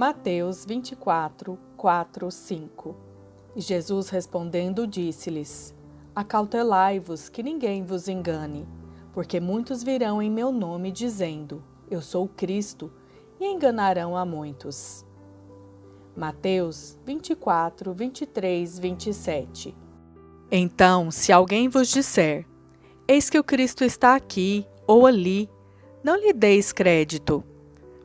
Mateus 24, 4, 5. E Jesus respondendo disse-lhes: Acautelai-vos que ninguém vos engane, porque muitos virão em meu nome dizendo: Eu sou Cristo, e enganarão a muitos. Mateus 24, 23, 27. Então, se alguém vos disser: Eis que o Cristo está aqui ou ali, não lhe deis crédito,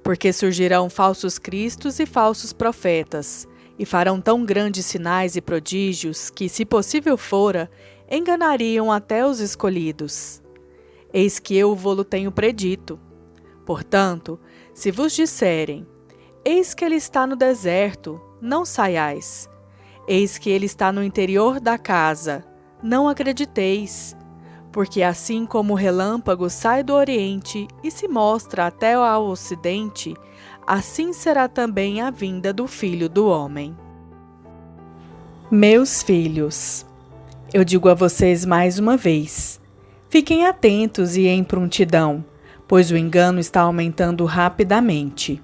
porque surgirão falsos cristos e falsos profetas, e farão tão grandes sinais e prodígios que, se possível fora, enganariam até os escolhidos. Eis que eu vô-lo tenho predito. Portanto, se vos disserem: Eis que ele está no deserto, não saiais. Eis que ele está no interior da casa, não acrediteis. Porque assim como o relâmpago sai do oriente e se mostra até ao ocidente, assim será também a vinda do Filho do Homem. Meus filhos, eu digo a vocês mais uma vez: fiquem atentos e em prontidão, pois o engano está aumentando rapidamente.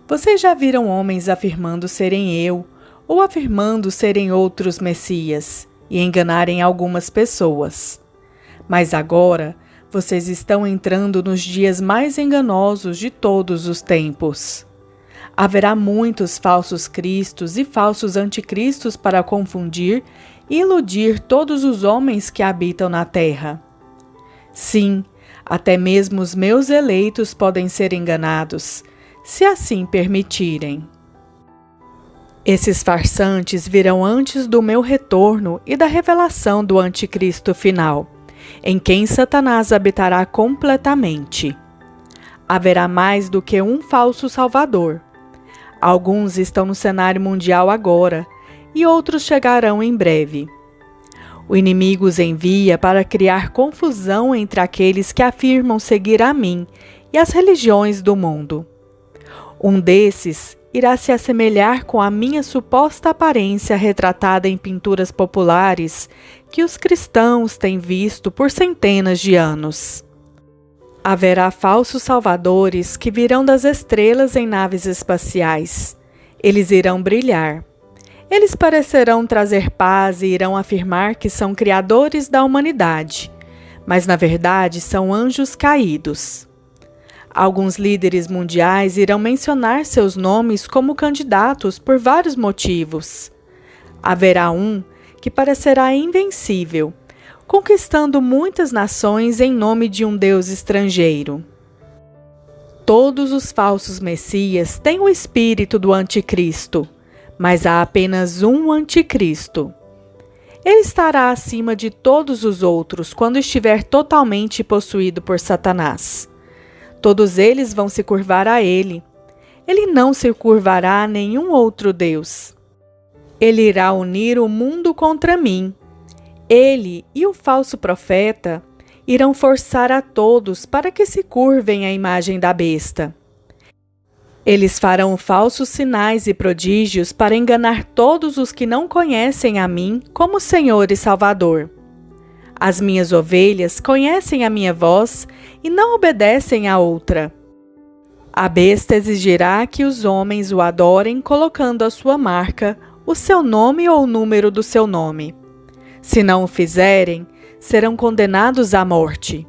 Vocês já viram homens afirmando serem eu, ou afirmando serem outros Messias, e enganarem algumas pessoas. Mas agora, vocês estão entrando nos dias mais enganosos de todos os tempos. Haverá muitos falsos cristos e falsos anticristos para confundir e iludir todos os homens que habitam na terra. Sim, até mesmo os meus eleitos podem ser enganados, se assim permitirem. Esses farsantes virão antes do meu retorno e da revelação do anticristo final, em quem Satanás habitará completamente. Haverá mais do que um falso salvador. Alguns estão no cenário mundial agora, e outros chegarão em breve. O inimigo os envia para criar confusão entre aqueles que afirmam seguir a mim e as religiões do mundo. Um desses irá se assemelhar com a minha suposta aparência retratada em pinturas populares que os cristãos têm visto por centenas de anos. Haverá falsos salvadores que virão das estrelas em naves espaciais. Eles irão brilhar. Eles parecerão trazer paz e irão afirmar que são criadores da humanidade, mas na verdade são anjos caídos. Alguns líderes mundiais irão mencionar seus nomes como candidatos por vários motivos. Haverá um que parecerá invencível, conquistando muitas nações em nome de um Deus estrangeiro. Todos os falsos messias têm o espírito do anticristo, mas há apenas um anticristo. Ele estará acima de todos os outros quando estiver totalmente possuído por Satanás. Todos eles vão se curvar a ele. Ele não se curvará a nenhum outro Deus. Ele irá unir o mundo contra mim. Ele e o falso profeta irão forçar a todos para que se curvem à imagem da besta. Eles farão falsos sinais e prodígios para enganar todos os que não conhecem a mim como Senhor e Salvador. As minhas ovelhas conhecem a minha voz e não obedecem a outra. A besta exigirá que os homens o adorem colocando a sua marca, o seu nome ou o número do seu nome. Se não o fizerem, serão condenados à morte.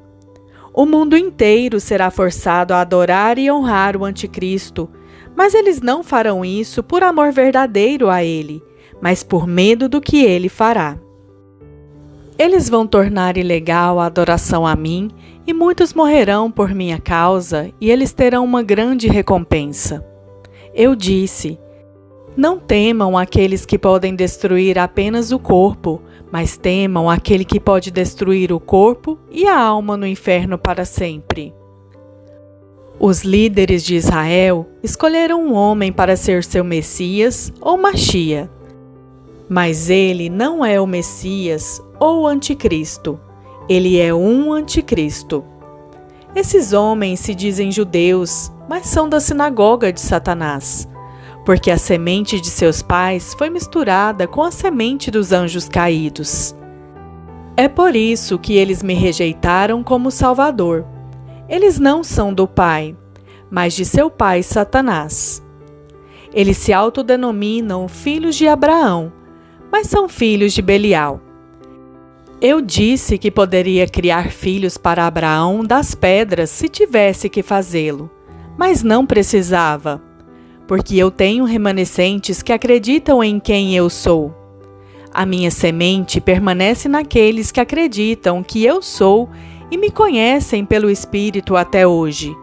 O mundo inteiro será forçado a adorar e honrar o anticristo, mas eles não farão isso por amor verdadeiro a ele, mas por medo do que ele fará. Eles vão tornar ilegal a adoração a mim, e muitos morrerão por minha causa, e eles terão uma grande recompensa. Eu disse: não temam aqueles que podem destruir apenas o corpo, mas temam aquele que pode destruir o corpo e a alma no inferno para sempre. Os líderes de Israel escolheram um homem para ser seu Messias ou Machia. Mas ele não é o Messias ou o Anticristo. Ele é um Anticristo. Esses homens se dizem judeus, mas são da sinagoga de Satanás, porque a semente de seus pais foi misturada com a semente dos anjos caídos. É por isso que eles me rejeitaram como Salvador. Eles não são do Pai, mas de seu pai Satanás. Eles se autodenominam filhos de Abraão, mas são filhos de Belial. Eu disse que poderia criar filhos para Abraão das pedras se tivesse que fazê-lo, mas não precisava, porque eu tenho remanescentes que acreditam em quem eu sou. A minha semente permanece naqueles que acreditam que eu sou e me conhecem pelo Espírito até hoje.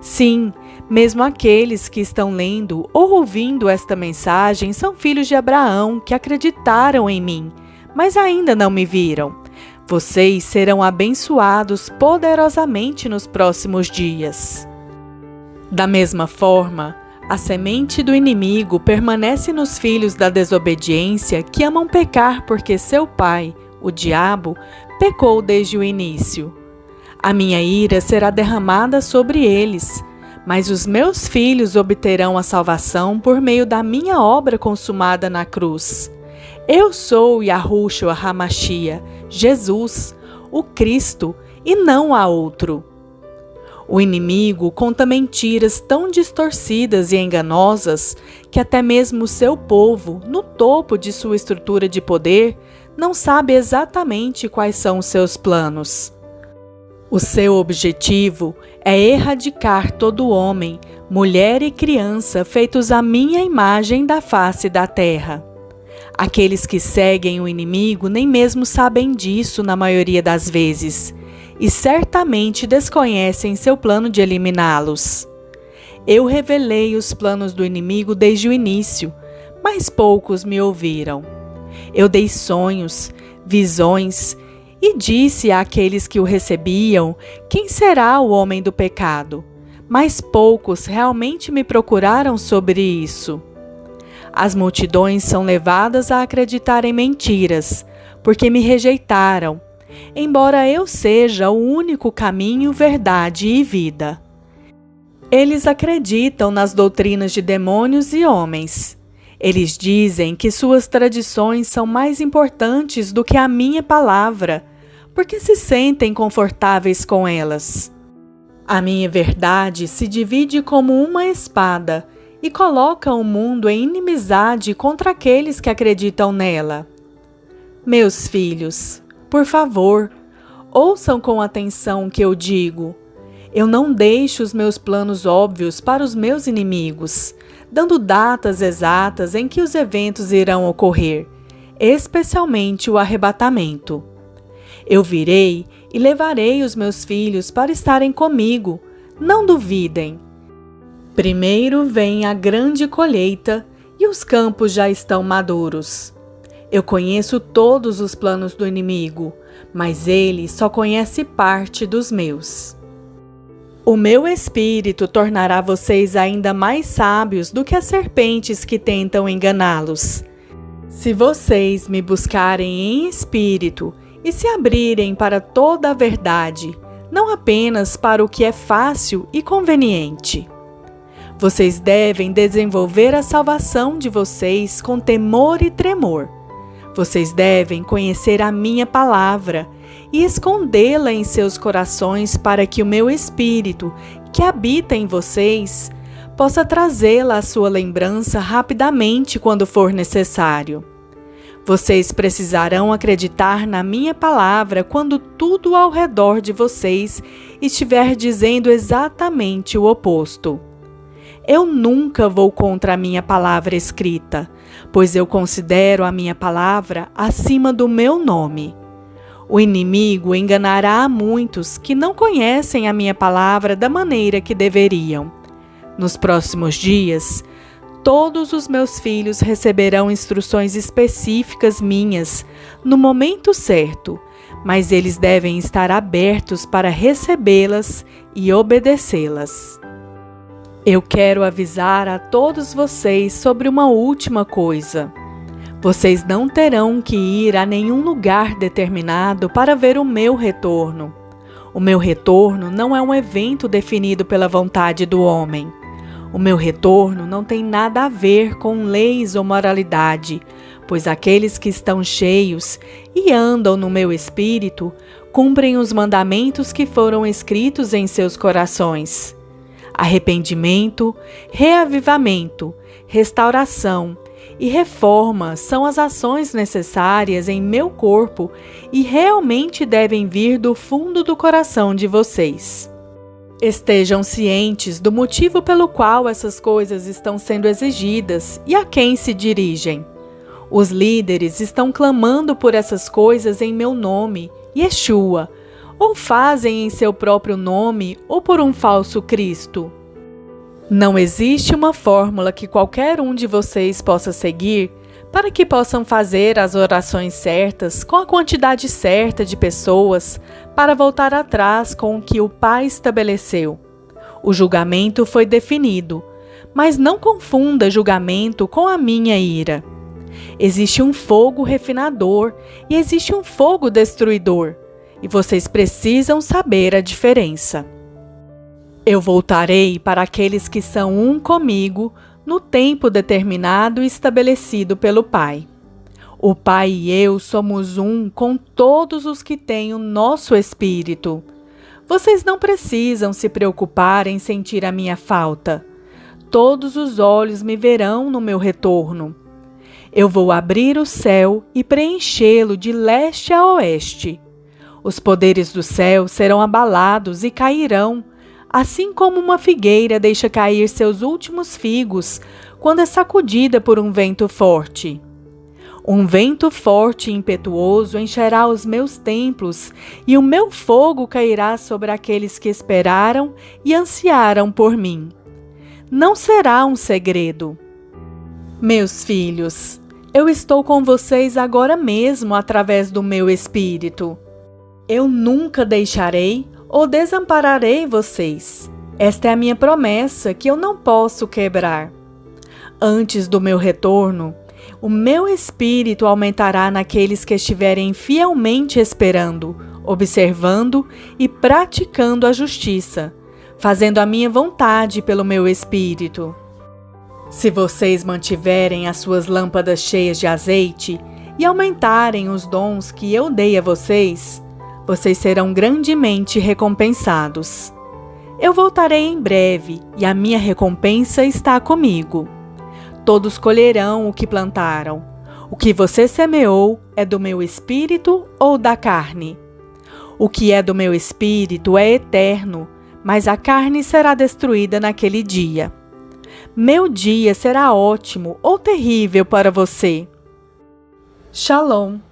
Sim, mesmo aqueles que estão lendo ou ouvindo esta mensagem são filhos de Abraão que acreditaram em mim, mas ainda não me viram. Vocês serão abençoados poderosamente nos próximos dias. Da mesma forma, a semente do inimigo permanece nos filhos da desobediência que amam pecar porque seu pai, o diabo, pecou desde o início. A minha ira será derramada sobre eles, mas os meus filhos obterão a salvação por meio da minha obra consumada na cruz. Eu sou Yahushua HaMashiach, Jesus, o Cristo, e não há outro. O inimigo conta mentiras tão distorcidas e enganosas que até mesmo seu povo, no topo de sua estrutura de poder, não sabe exatamente quais são os seus planos. O seu objetivo é erradicar todo homem, mulher e criança feitos à minha imagem da face da terra. Aqueles que seguem o inimigo nem mesmo sabem disso na maioria das vezes, e certamente desconhecem seu plano de eliminá-los. Eu revelei os planos do inimigo desde o início, mas poucos me ouviram. Eu dei sonhos, visões, e disse àqueles que o recebiam: quem será o homem do pecado? Mas poucos realmente me procuraram sobre isso. As multidões são levadas a acreditar em mentiras, porque me rejeitaram, embora eu seja o único caminho, verdade e vida. Eles acreditam nas doutrinas de demônios e homens. Eles dizem que suas tradições são mais importantes do que a minha palavra, porque se sentem confortáveis com elas. A minha verdade se divide como uma espada e coloca o mundo em inimizade contra aqueles que acreditam nela. Meus filhos, por favor, ouçam com atenção o que eu digo. Eu não deixo os meus planos óbvios para os meus inimigos, dando datas exatas em que os eventos irão ocorrer, especialmente o arrebatamento. Eu virei e levarei os meus filhos para estarem comigo, não duvidem. Primeiro vem a grande colheita e os campos já estão maduros. Eu conheço todos os planos do inimigo, mas ele só conhece parte dos meus. O meu espírito tornará vocês ainda mais sábios do que as serpentes que tentam enganá-los. Se vocês me buscarem em espírito e se abrirem para toda a verdade, não apenas para o que é fácil e conveniente. Vocês devem desenvolver a salvação de vocês com temor e tremor. Vocês devem conhecer a minha palavra e escondê-la em seus corações para que o meu Espírito, que habita em vocês, possa trazê-la à sua lembrança rapidamente quando for necessário. Vocês precisarão acreditar na minha palavra quando tudo ao redor de vocês estiver dizendo exatamente o oposto. Eu nunca vou contra a minha palavra escrita, pois eu considero a minha palavra acima do meu nome. O inimigo enganará a muitos que não conhecem a minha palavra da maneira que deveriam. Nos próximos dias, todos os meus filhos receberão instruções específicas minhas no momento certo, mas eles devem estar abertos para recebê-las e obedecê-las. Eu quero avisar a todos vocês sobre uma última coisa. Vocês não terão que ir a nenhum lugar determinado para ver o meu retorno. O meu retorno não é um evento definido pela vontade do homem. O meu retorno não tem nada a ver com leis ou moralidade, pois aqueles que estão cheios e andam no meu espírito cumprem os mandamentos que foram escritos em seus corações. Arrependimento, reavivamento, restauração e reforma são as ações necessárias em meu corpo e realmente devem vir do fundo do coração de vocês. Estejam cientes do motivo pelo qual essas coisas estão sendo exigidas e a quem se dirigem. Os líderes estão clamando por essas coisas em meu nome, Yeshua, ou fazem em seu próprio nome ou por um falso Cristo. Não existe uma fórmula que qualquer um de vocês possa seguir para que possam fazer as orações certas com a quantidade certa de pessoas para voltar atrás com o que o Pai estabeleceu. O julgamento foi definido, mas não confunda julgamento com a minha ira. Existe um fogo refinador e existe um fogo destruidor, e vocês precisam saber a diferença. Eu voltarei para aqueles que são um comigo no tempo determinado e estabelecido pelo Pai. O Pai e eu somos um com todos os que têm o nosso espírito. Vocês não precisam se preocupar em sentir a minha falta. Todos os olhos me verão no meu retorno. Eu vou abrir o céu e preenchê-lo de leste a oeste. Os poderes do céu serão abalados e cairão, assim como uma figueira deixa cair seus últimos figos quando é sacudida por um vento forte. Um vento forte e impetuoso encherá os meus templos, e o meu fogo cairá sobre aqueles que esperaram e ansiaram por mim. Não será um segredo. Meus filhos, eu estou com vocês agora mesmo através do meu Espírito. Eu nunca deixarei ou desampararei vocês. Esta é a minha promessa que eu não posso quebrar. Antes do meu retorno, o meu Espírito aumentará naqueles que estiverem fielmente esperando, observando e praticando a justiça, fazendo a minha vontade pelo meu Espírito. Se vocês mantiverem as suas lâmpadas cheias de azeite e aumentarem os dons que eu dei a vocês, vocês serão grandemente recompensados. Eu voltarei em breve e a minha recompensa está comigo. Todos colherão o que plantaram. O que você semeou é do meu espírito ou da carne? O que é do meu espírito é eterno, mas a carne será destruída naquele dia. Meu dia será ótimo ou terrível para você. Shalom.